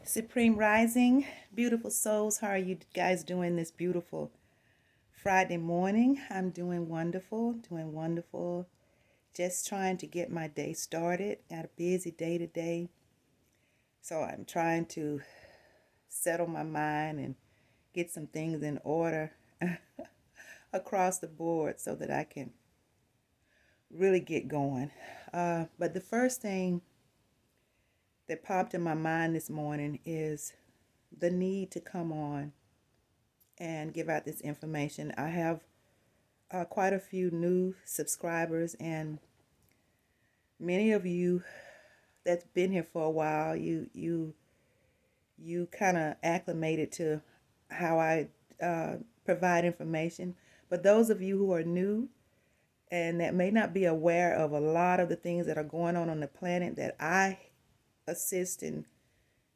Supreme Rising, beautiful souls. How are you guys doing this beautiful Friday morning? I'm doing wonderful, doing wonderful. Just trying to get my day started. Got a busy day today. So I'm trying to settle my mind and get some things in order across the board so that I can really get going. But the first thing that popped in my mind this morning is the need to come on and give out this information. I have quite a few new subscribers, and many of you that's been here for a while, you kind of acclimated to how I provide information. But those of you who are new and that may not be aware of a lot of the things that are going on the planet that I assist in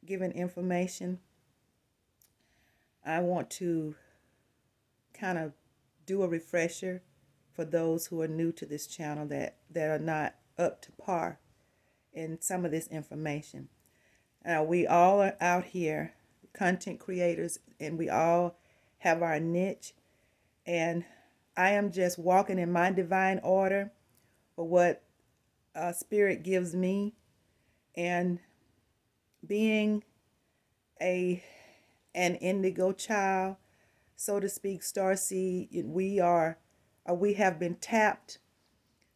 giving information, I want to kind of do a refresher for those who are new to this channel that are not up to par in some of this information. We all are out here, content creators, and we all have our niche. And I am just walking in my divine order for what Spirit gives me. And being an indigo child, so to speak, starseed, we have been tapped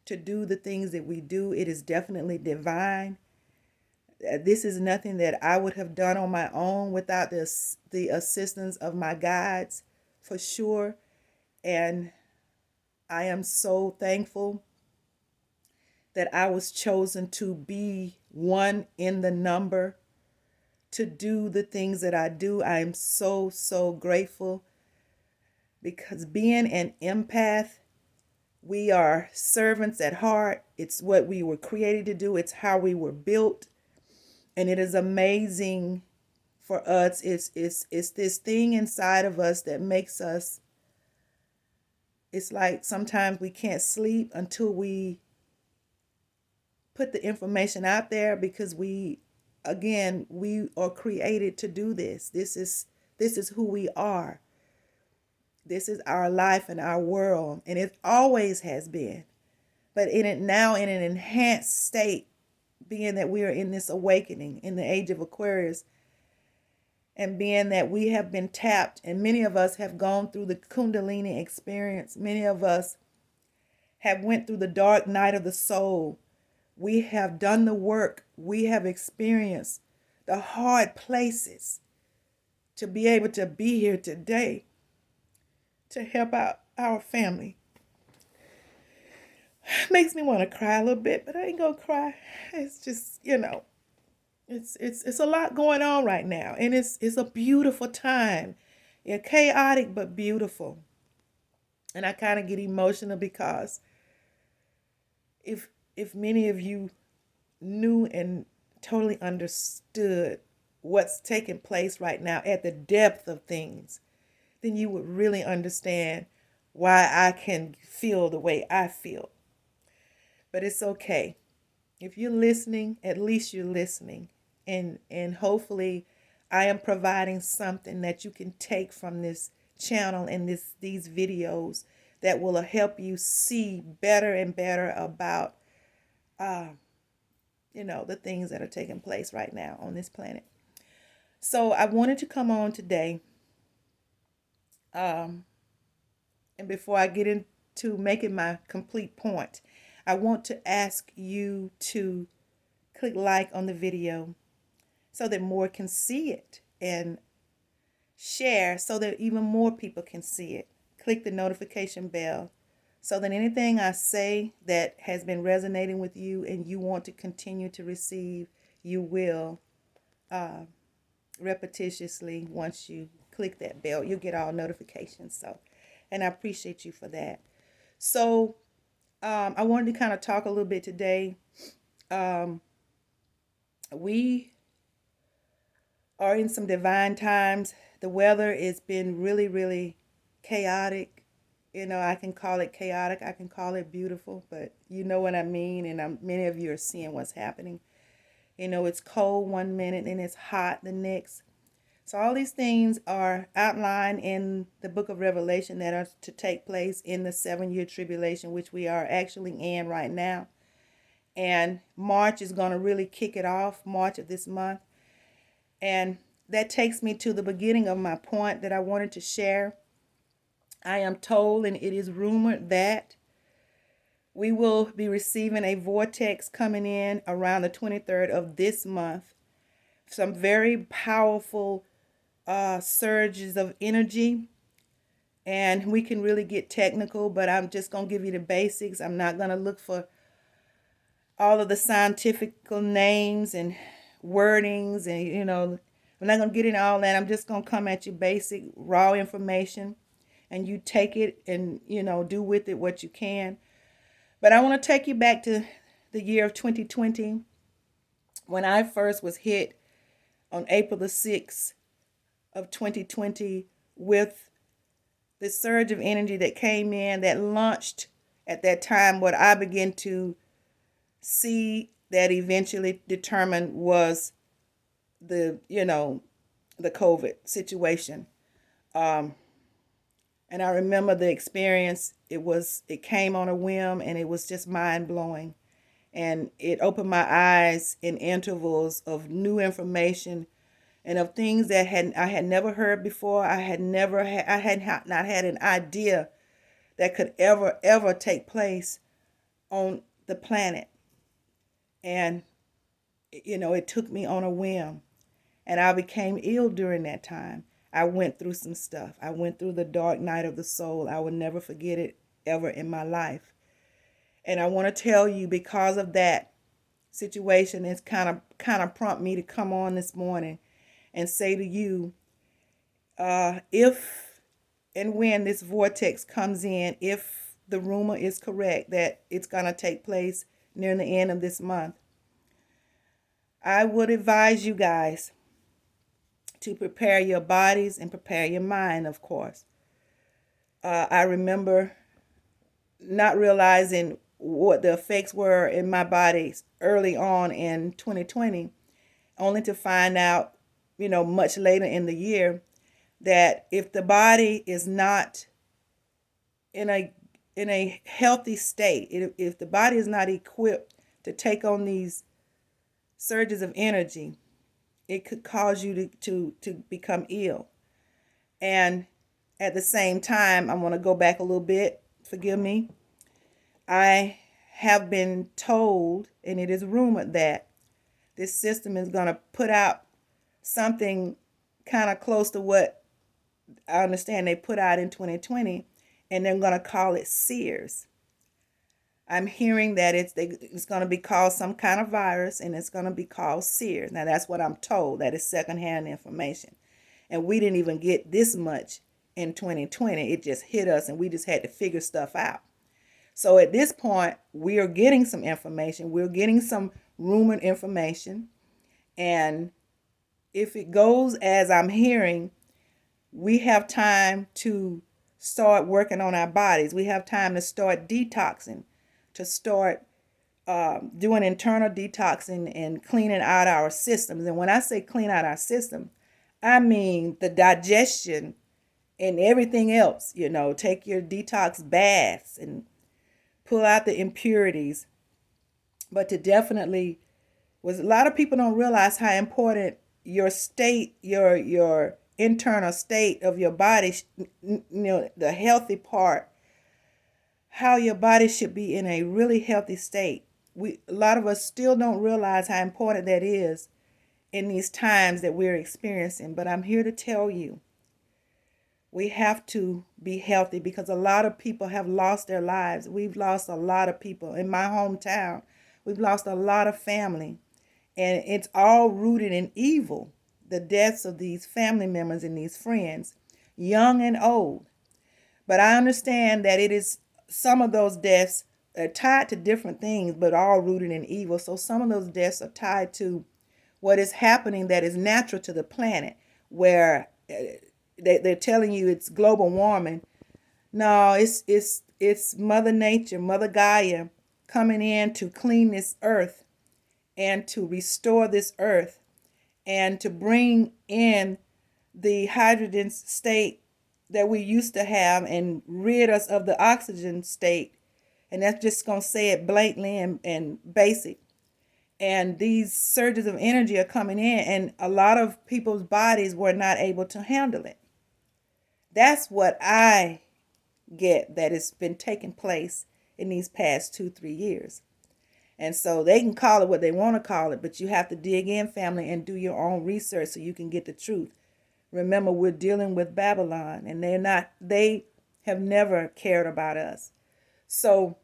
to do the things that we do. It is definitely divine. This is nothing that I would have done on my own without the assistance of my guides, for sure. And I am so thankful that I was chosen to be one in the number to do the things that I do. I am so, so grateful, because being an empath, we are servants at heart. It's what we were created to do. It's how we were built. And it is amazing for us. It's this thing inside of us that makes us, it's like sometimes we can't sleep until we put the information out there, because we are created to do this. This is who we are. This is our life and our world, and it always has been. But in it now, in an enhanced state, being that we are in this awakening in the age of Aquarius, and being that we have been tapped, and many of us have gone through the Kundalini experience. Many of us have went through the dark night of the soul. We have done the work. We have experienced the hard places to be able to be here today to help out our family. Makes me want to cry a little bit, but I ain't gonna cry. It's just, it's a lot going on right now, and it's a beautiful time. Yeah, chaotic but beautiful. And I kind of get emotional because if many of you knew and totally understood what's taking place right now at the depth of things, then you would really understand why I can feel the way I feel. But it's okay. If you're listening, at least you're listening. And hopefully I am providing something that you can take from this channel and these videos that will help you see better and better about the things that are taking place right now on this planet. So I wanted to come on today, and before I get into making my complete point, I want to ask you to click like on the video so that more can see it, and share so that even more people can see it. Click the notification bell so that anything I say that has been resonating with you and you want to continue to receive, you will repetitiously. Once you click that bell, you'll get all notifications. So, and I appreciate you for that. So I wanted to kind of talk a little bit today. We are in some divine times. The weather has been really, really chaotic. I can call it chaotic. I can call it beautiful, but you know what I mean. And many of you are seeing what's happening. It's cold one minute and it's hot the next. So all these things are outlined in the book of Revelation that are to take place in the 7-year tribulation, which we are actually in right now. And March is going to really kick it off, March of this month. And that takes me to the beginning of my point that I wanted to share. I am told, and it is rumored, that we will be receiving a vortex coming in around the 23rd of this month. Some very powerful surges of energy. And we can really get technical, but I'm just going to give you the basics. I'm not going to look for all of the scientific names and wordings, and I'm not going to get into all that. I'm just going to come at you basic, raw information, and you take it and do with it what you can. But I want to take you back to the year of 2020 when I first was hit on April the 6th of 2020 with the surge of energy that came in, that launched at that time what I began to see that eventually determined was the COVID situation. And I remember the experience. It came on a whim, and it was just mind blowing. And it opened my eyes in intervals of new information and of things that I had never heard before. I had not had an idea that could ever take place on the planet. And it took me on a whim, and I became ill during that time. I went through some stuff. I went through the dark night of the soul. I will never forget it ever in my life. And I want to tell you, because of that situation, it's kind of prompted me to come on this morning and say to you, if and when this vortex comes in, if the rumor is correct that it's going to take place near the end of this month, I would advise you guys to prepare your bodies and prepare your mind, of course. I remember not realizing what the effects were in my body early on in 2020, only to find out, much later in the year, that if the body is not in a healthy state, if the body is not equipped to take on these surges of energy, it could cause you to become ill. And at the same time, I want to go back a little bit. Forgive me. I have been told, and it is rumored, that this system is going to put out something kind of close to what I understand they put out in 2020, and they're going to call it SEERS. I'm hearing that it's going to be called some kind of virus, and it's going to be called SEERS. Now, that's what I'm told. That is secondhand information. And we didn't even get this much in 2020. It just hit us, and we just had to figure stuff out. So at this point, we are getting some information. We're getting some rumored information. And if it goes as I'm hearing, we have time to start working on our bodies. We have time to start detoxing, to start doing internal detoxing and cleaning out our systems. And when I say clean out our system, I mean the digestion and everything else. Take your detox baths and pull out the impurities. But to definitely, a lot of people don't realize how important your state, your internal state of your body, the healthy part, how your body should be in a really healthy state. A lot of us still don't realize how important that is in these times that we're experiencing. But I'm here to tell you, we have to be healthy, because a lot of people have lost their lives. We've lost a lot of people. In my hometown, we've lost a lot of family. And it's all rooted in evil. The deaths of these family members and these friends, young and old. But I understand that it is some of those deaths are tied to different things, but all rooted in evil. So some of those deaths are tied to what is happening that is natural to the planet, where they're telling you it's global warming. No, it's Mother Nature, Mother Gaia, coming in to clean this earth and to restore this earth and to bring in the hydrogen state that we used to have and rid us of the oxygen state. And that's just going to say it blatantly and basic. And these surges of energy are coming in, and a lot of people's bodies were not able to handle it. That's what I get that has been taking place in these past 2-3 years. And so they can call it what they want to call it, but you have to dig in, family, and do your own research so you can get the truth. Remember, we're dealing with Babylon, and they have never cared about us. So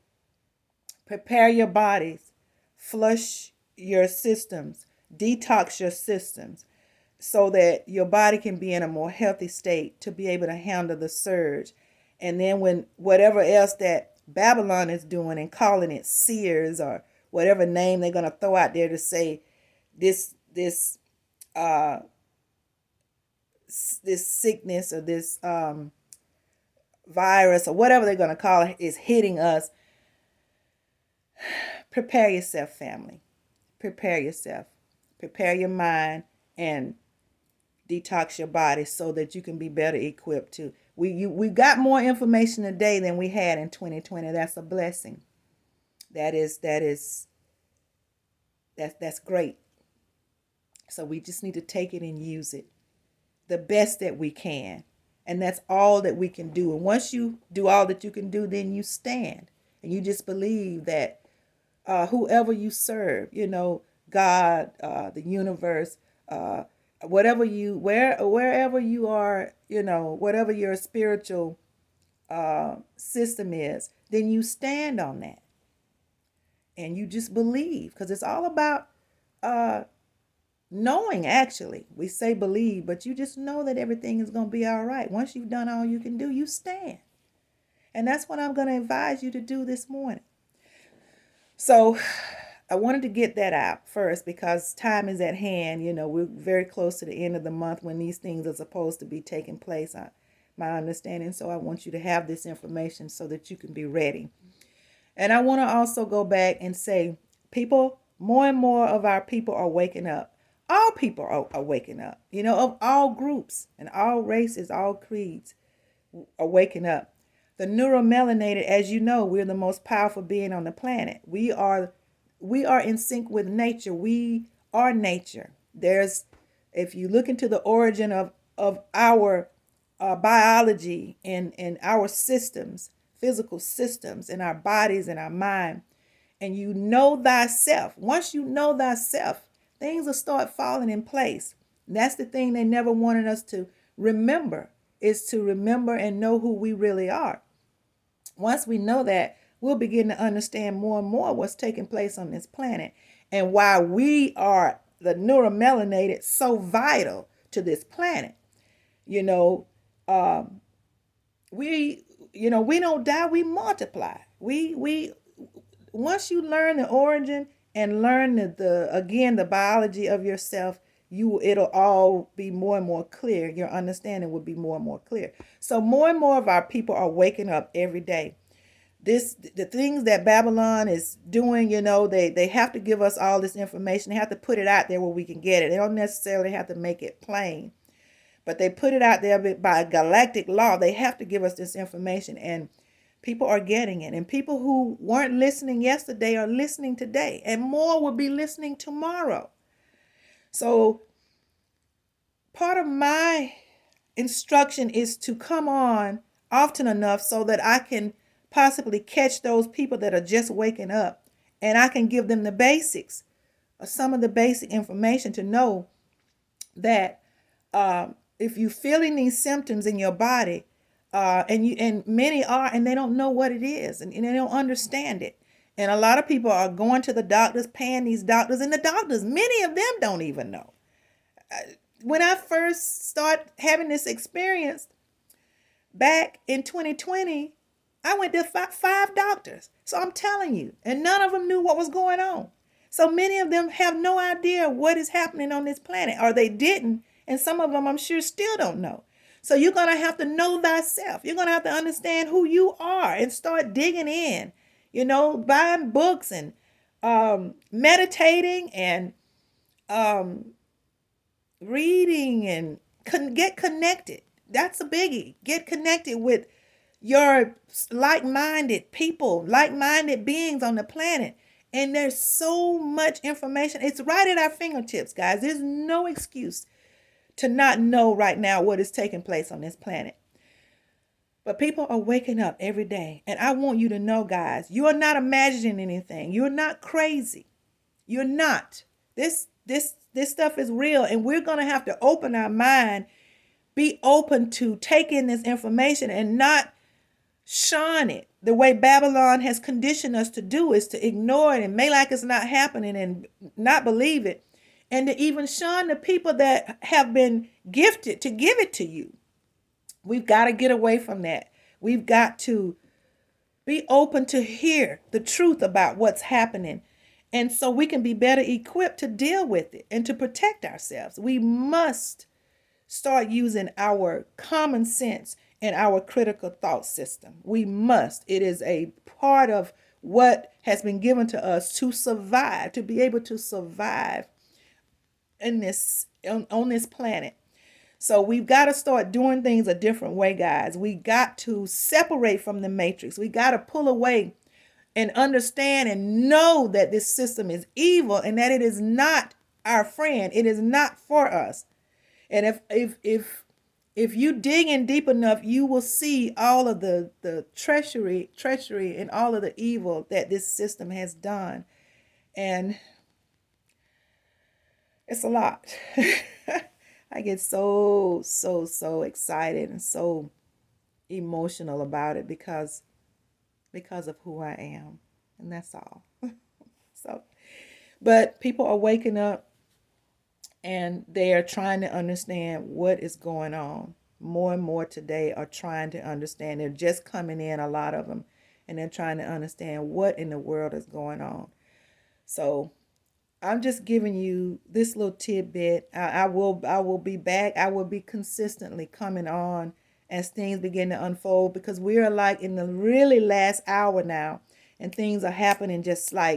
prepare your bodies, flush your systems, detox your systems, so that your body can be in a more healthy state to be able to handle the surge. And then when whatever else that Babylon is doing and calling it SEERS or whatever name they're going to throw out there to say this sickness or this virus or whatever they're going to call it is hitting us, prepare yourself, family. Prepare yourself. Prepare your mind and detox your body so that you can be better equipped to. We got more information today than we had in 2020. That's a blessing. That's great. So we just need to take it and use it the best that we can. And that's all that we can do. And once you do all that you can do, then you stand. And you just believe that whoever you serve, God, the universe, wherever you are, whatever your spiritual system is, then you stand on that. And you just believe, because it's all about knowing, actually. We say believe, but you just know that everything is going to be all right. Once you've done all you can do, you stand. And that's what I'm going to advise you to do this morning. So I wanted to get that out first because time is at hand. We're very close to the end of the month when these things are supposed to be taking place, my understanding. So I want you to have this information so that you can be ready. And I want to also go back and say, more and more of our people are waking up. All people are waking up, of all groups and all races, all creeds are waking up. The neuromelanated, as you know, we're the most powerful being on the planet. We are in sync with nature. We are nature. If you look into the origin of our biology and our systems, physical systems, and our bodies and our mind, and you know thyself. Once you know thyself, things will start falling in place. And that's the thing they never wanted us to remember, is to remember and know who we really are. Once we know that, we'll begin to understand more and more what's taking place on this planet and why we are, the neuromelanated, so vital to this planet. We don't die, we multiply. We once you learn the origin and learn the biology of yourself, it'll all be more and more clear. Your understanding will be more and more clear. So more and more of our people are waking up every day. The things that Babylon is doing, they have to give us all this information. They have to put it out there where we can get it. They don't necessarily have to make it plain, but they put it out there by galactic law. They have to give us this information, and people are getting it. And people who weren't listening yesterday are listening today, and more will be listening tomorrow. So part of my instruction is to come on often enough so that I can possibly catch those people that are just waking up, and I can give them the basics, some of the basic information to know that if you're feeling these symptoms in your body, and many are, and they don't know what it is, and they don't understand it. And a lot of people are going to the doctors, paying these doctors, and the doctors, many of them don't even know. When I first started having this experience back in 2020, I went to five doctors. So I'm telling you, and none of them knew what was going on. So many of them have no idea what is happening on this planet, or they didn't. And some of them, I'm sure, still don't know. So you're going to have to know thyself. You're going to have to understand who you are and start digging in, buying books and meditating and um, reading and get connected. That's a biggie. Get connected with your like-minded people, like-minded beings on the planet. And there's so much information. It's right at our fingertips, guys. There's no excuse to not know right now what is taking place on this planet. But people are waking up every day. And I want you to know, guys, you are not imagining anything. You're not crazy. You're not. This stuff is real. And we're going to have to open our mind, be open to take in this information and not shun it. The way Babylon has conditioned us to do is to ignore it and make like it's not happening and not believe it. And to even shun the people that have been gifted to give it to you. We've got to get away from that. We've got to be open to hear the truth about what's happening. And so we can be better equipped to deal with it and to protect ourselves. We must start using our common sense and our critical thought system. We must. It is a part of what has been given to us to survive, to be able to survive in this on this planet. So we've got to start doing things a different way, guys. We got to separate from the matrix. We got to pull away and understand and know that this system is evil and that it is not our friend. It is not for us. And if you dig in deep enough, you will see all of the treachery and all of the evil that this system has done. And it's a lot. I get so excited and so emotional about it because of who I am. And that's all. So, but people are waking up and they are trying to understand what is going on. More and more today are trying to understand. They're just coming in, a lot of them, and they're trying to understand what in the world is going on. So I'm just giving you this little tidbit. I will be back. I will be consistently coming on as things begin to unfold because we are like in the really last hour now, and things are happening just like